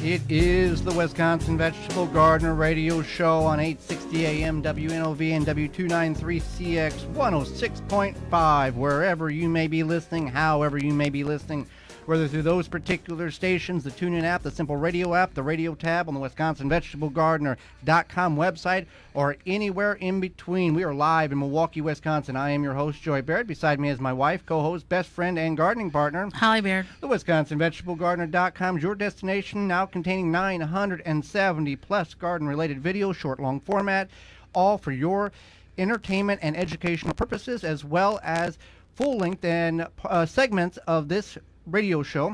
It is the Wisconsin Vegetable Gardener Radio Show on 860 AM WNOV and W293CX 106.5. Wherever you may be listening, however you may be listening, whether through those particular stations, the TuneIn app, the Simple Radio app, the radio tab on the WisconsinVegetableGardener.com website, or anywhere in between. We are live in Milwaukee, Wisconsin. I am your host, Joy Baird. Beside me is my wife, co-host, best friend, and gardening partner, Holly Baird. The WisconsinVegetableGardener.com is your destination, now containing 970 plus garden-related videos, short, long format, all for your entertainment and educational purposes, as well as full-length and segments of this radio show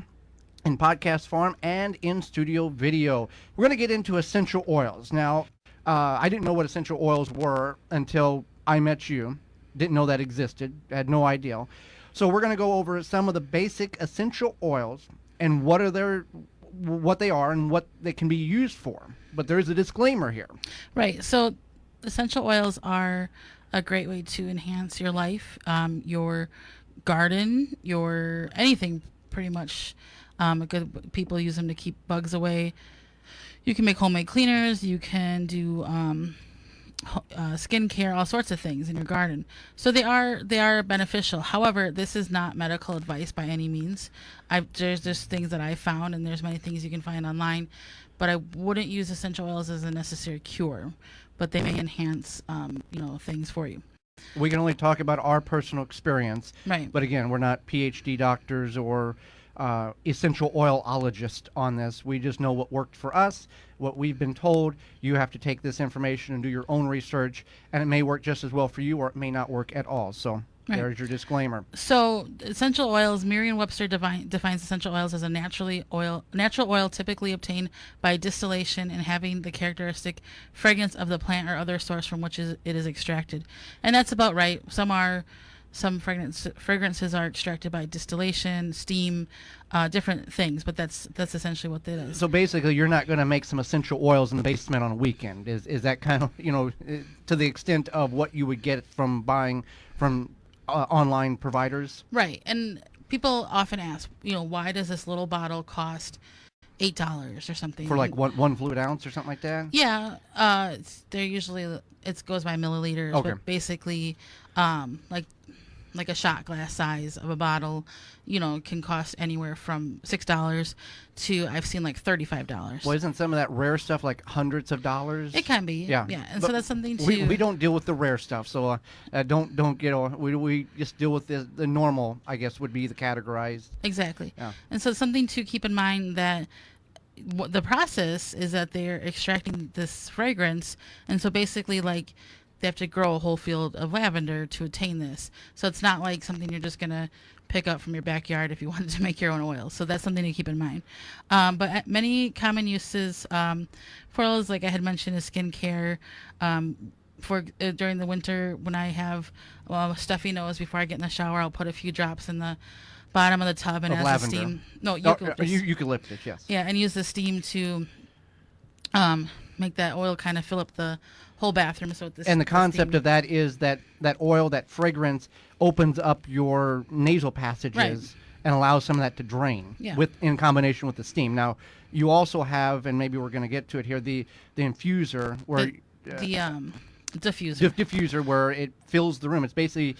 in podcast form and in studio video. We're going to get into essential oils. Now, I didn't know what essential oils were until I met you. Didn't know that existed. Had no idea. So we're going to go over some of the basic essential oils and what they are and what they can be used for. But there is a disclaimer here. Right. So essential oils are a great way to enhance your life, your garden, your anything pretty much. Good people use them to keep bugs away. You can make homemade cleaners. You can do skincare, all sorts of things in your garden. So they are beneficial. However, this is not medical advice by any means. There's just things that I found, and there's many things you can find online. But I wouldn't use essential oils as a necessary cure. But they may enhance, things for you. We can only talk about our personal experience. Right. But again, we're not PhD doctors or essential oilologists on this. We just know what worked for us, what we've been told. You have to take this information and do your own research, and it may work just as well for you, or it may not work at all. So there's your disclaimer. So essential oils, Merriam-Webster defines essential oils as a natural oil typically obtained by distillation and having the characteristic fragrance of the plant or other source from which it is extracted. And that's about right. Some fragrances are extracted by distillation, steam, different things, but that's essentially what it is. So basically, you're not going to make some essential oils in the basement on a weekend. Is that kind of, to the extent of what you would get from buying from online providers? Right. And people often ask, why does this little bottle cost $8 or something? For like one fluid ounce or something like that? Yeah. They're usually, it goes by milliliters, okay. But basically, like a shot glass size of a bottle, can cost anywhere from $6 to, I've seen, like $35. Well, isn't some of that rare stuff like hundreds of dollars? It can be. Yeah. And but so that's something to... We don't deal with the rare stuff, so don't get... We just deal with the normal, I guess, would be the categorized. Exactly. Yeah. And so something to keep in mind that the process is that they're extracting this fragrance, and so basically, like, they have to grow a whole field of lavender to attain this. So it's not like something you're just going to pick up from your backyard if you wanted to make your own oil. So that's something to keep in mind. But many common uses for oils, like I had mentioned, is skincare. During the winter, when I have stuffy nose, before I get in the shower, I'll put a few drops in the bottom of the tub and as the steam. No, eucalyptus. Eucalyptus, yes. Yeah, and use the steam to make that oil kind of fill up the whole bathroom. So and the concept of that is that oil, that fragrance, opens up your nasal passages and allows some of that to drain in combination with the steam. Now, you also have, and maybe we're going to get to it here, the infuser where diffuser. Diffuser, where it fills the room. It's basically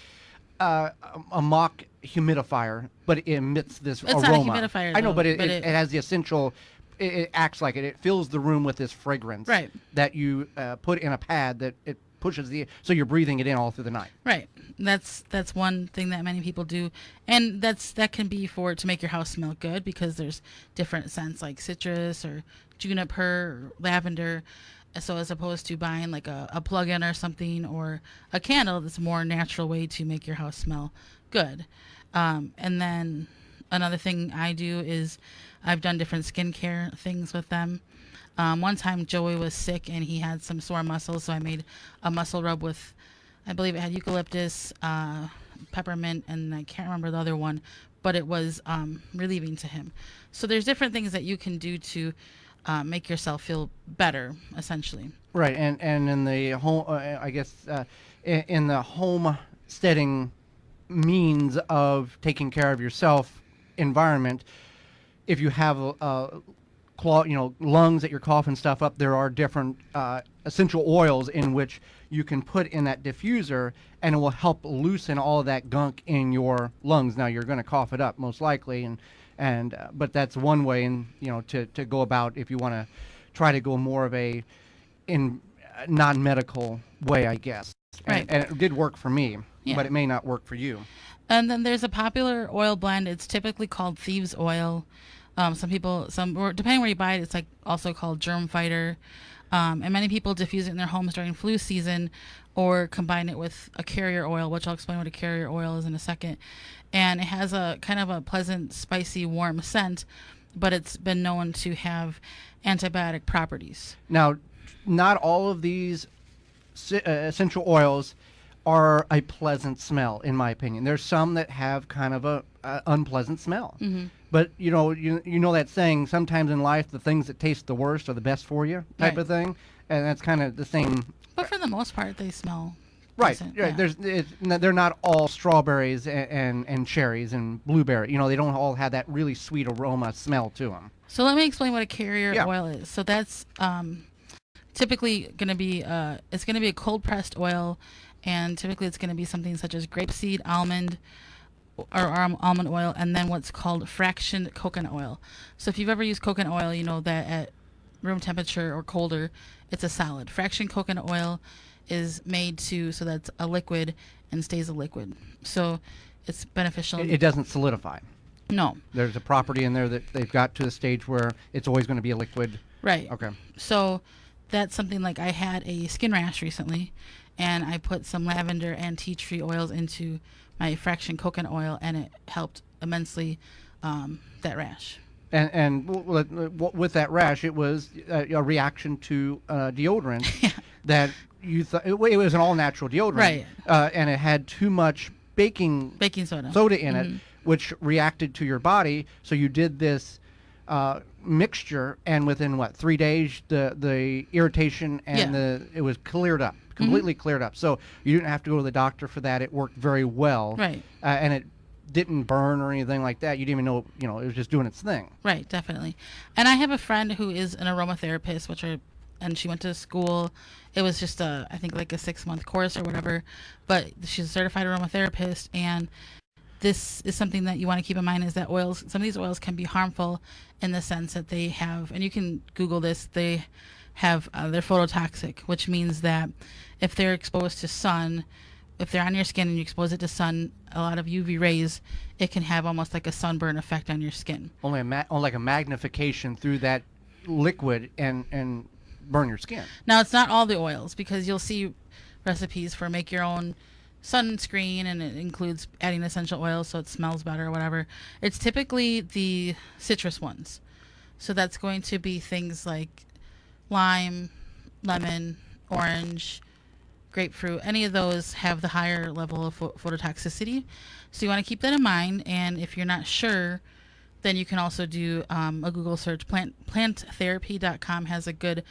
a mock humidifier, but it emits this aroma. It's not a humidifier, I know, though, but it has the essential. It acts like it. It fills the room with this fragrance that you put in a pad that it pushes so you're breathing it in all through the night. Right. That's one thing that many people do, and that can be to make your house smell good, because there's different scents like citrus or juniper or lavender. So as opposed to buying like a plug-in or something or a candle, that's a more natural way to make your house smell good. And then another thing I do is I've done different skincare things with them. One time Joey was sick and he had some sore muscles, so I made a muscle rub with, I believe it had eucalyptus, peppermint, and I can't remember the other one, but it was relieving to him. So there's different things that you can do to make yourself feel better, essentially. Right, and in the home, I guess, in the homesteading means of taking care of yourself environment, if you have lungs that you're coughing stuff up, there are different essential oils in which you can put in that diffuser, and it will help loosen all of that gunk in your lungs. Now you're going to cough it up most likely, but that's one way, and to go about if you want to try to go more of a non-medical way, I guess. Right. And it did work for me, Yeah. but it may not work for you. And then there's a popular oil blend. It's typically called Thieves Oil. Or depending where you buy it, it's like also called Germ Fighter. And many people diffuse it in their homes during flu season, or combine it with a carrier oil, which I'll explain what a carrier oil is in a second. And it has a kind of a pleasant, spicy, warm scent, but it's been known to have antibiotic properties. Now, not all of these essential oils are a pleasant smell, in my opinion. There's some that have kind of a unpleasant smell. Mm-hmm. But you know that saying, sometimes in life the things that taste the worst are the best for you, type Right. of thing, and that's kind of the same. But for the most part, they smell Right. decent, Right. yeah. They're not all strawberries and cherries and blueberry. They don't all have that really sweet aroma smell to them. So let me explain what a carrier Yeah. oil is. So that's typically going to be it's going to be a cold pressed oil, and typically it's going to be something such as grapeseed, almond, or almond oil, and then what's called fractioned coconut oil. So if you've ever used coconut oil, you know that at room temperature or colder, it's a solid. Fractioned coconut oil is made so that's a liquid and stays a liquid. So it's beneficial. It doesn't solidify. No. There's a property in there that they've got to the stage where it's always going to be a liquid. Right. Okay. So that's something like I had a skin rash recently, and I put some lavender and tea tree oils into my fractioned coconut oil, and it helped immensely that rash. And with that rash, it was a reaction to deodorant that you thought it was an all-natural deodorant, Right. And it had too much baking soda in it, which reacted to your body. So you did this mixture, and within 3 days, the irritation and it was cleared up, completely cleared up. So you didn't have to go to the doctor for that. It worked very well, Right. And it didn't burn or anything like that. You didn't even know, it was just doing its thing. Right, definitely. And I have a friend who is an aromatherapist, and she went to school. It was just I think like a 6-month course or whatever, but she's a certified aromatherapist, and this is something that you want to keep in mind, is that some of these oils can be harmful in the sense that they have, and you can Google this, they have, they're phototoxic, which means that if they're exposed to sun, if they're on your skin and you expose it to sun, a lot of UV rays, it can have almost like a sunburn effect on your skin. Only like a magnification through that liquid and burn your skin. Now, it's not all the oils, because you'll see recipes for make your own sunscreen, and it includes adding essential oils so it smells better or whatever. It's typically the citrus ones. So that's going to be things like lime, lemon, orange, grapefruit. Any of those have the higher level of phototoxicity. So you want to keep that in mind, and if you're not sure, then you can also do a Google search. Planttherapy.com has a good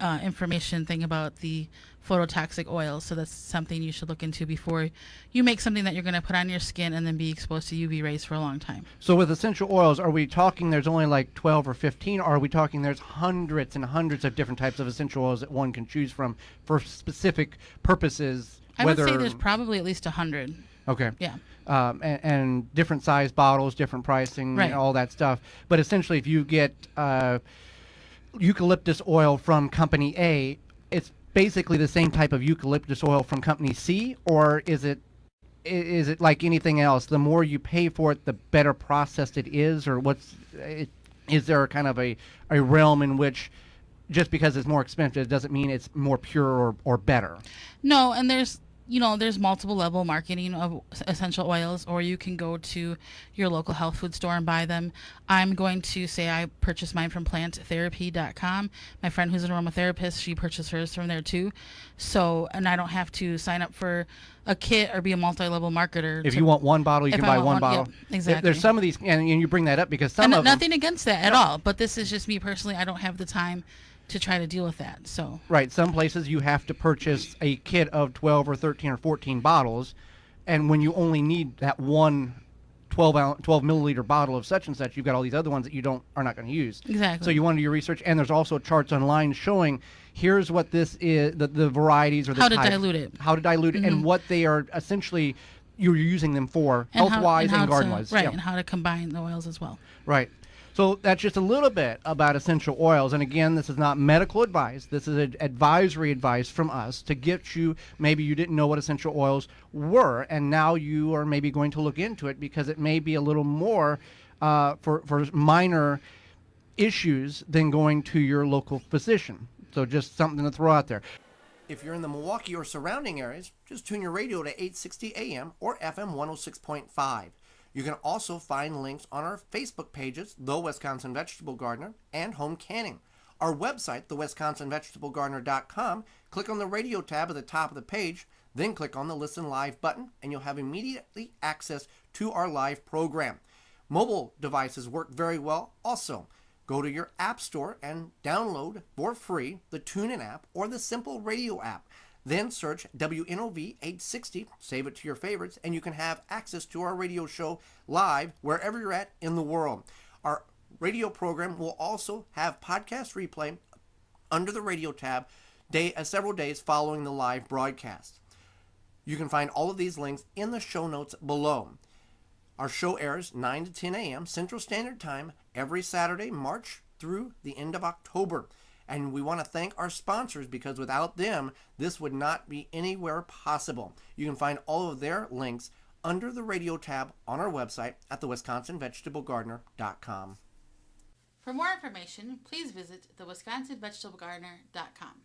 information thing about the phototoxic oils, so that's something you should look into before you make something that you're going to put on your skin and then be exposed to UV rays for a long time. So with essential oils, are we talking there's only like 12 or 15, or are we talking there's hundreds and hundreds of different types of essential oils that one can choose from for specific purposes? I would say there's probably at least 100. Okay. Yeah. And different size bottles, different pricing, Right. all that stuff. But essentially, if you get eucalyptus oil from company A, it's basically the same type of eucalyptus oil from company C, or is it like anything else? The more you pay for it, the better processed it is, or is there kind of a realm in which just because it's more expensive doesn't mean it's more pure or better? No, and there's multiple level marketing of essential oils, or you can go to your local health food store and buy them. I'm going to say I purchased mine from planttherapy.com. My friend who's an aromatherapist, she purchased hers from there too. So, and I don't have to sign up for a kit or be a multi-level marketer. If you want one bottle, you can buy one bottle. Yep, exactly. There's some of these, and you bring that up because some of them. Nothing against that at all, but this is just me personally. I don't have the time to try to deal with that. So right, some places you have to purchase a kit of 12 or 13 or 14 bottles, and when you only need that one 12 milliliter bottle of such and such. You've got all these other ones that you are not going to use. Exactly. So you want to do your research, and there's also charts online showing here's what this is, the varieties or the how to types, dilute it, and what they are essentially you're using them for, health-wise and garden-wise. Right, and how to combine the oils as well. Right. So that's just a little bit about essential oils. And again, this is not medical advice. This is advisory advice from us to get you, maybe you didn't know what essential oils were, and now you are maybe going to look into it because it may be a little more for minor issues than going to your local physician. So just something to throw out there. If you're in the Milwaukee or surrounding areas, just tune your radio to 860 AM or FM 106.5. You can also find links on our Facebook pages, The Wisconsin Vegetable Gardener and Home Canning. Our website, thewisconsinvegetablegardener.com, click on the radio tab at the top of the page, then click on the Listen Live button, and you'll have immediately access to our live program. Mobile devices work very well also. Go to your app store and download for free the TuneIn app or the Simple Radio app. Then search WNOV 860, save it to your favorites, and you can have access to our radio show live wherever you're at in the world. Our radio program will also have podcast replay under the radio tab several days following the live broadcast. You can find all of these links in the show notes below. Our show airs 9 to 10 a.m. Central Standard Time every Saturday, March through the end of October. And we want to thank our sponsors because without them, this would not be anywhere possible. You can find all of their links under the radio tab on our website at thewisconsinvegetablegardener.com. For more information, please visit thewisconsinvegetablegardener.com.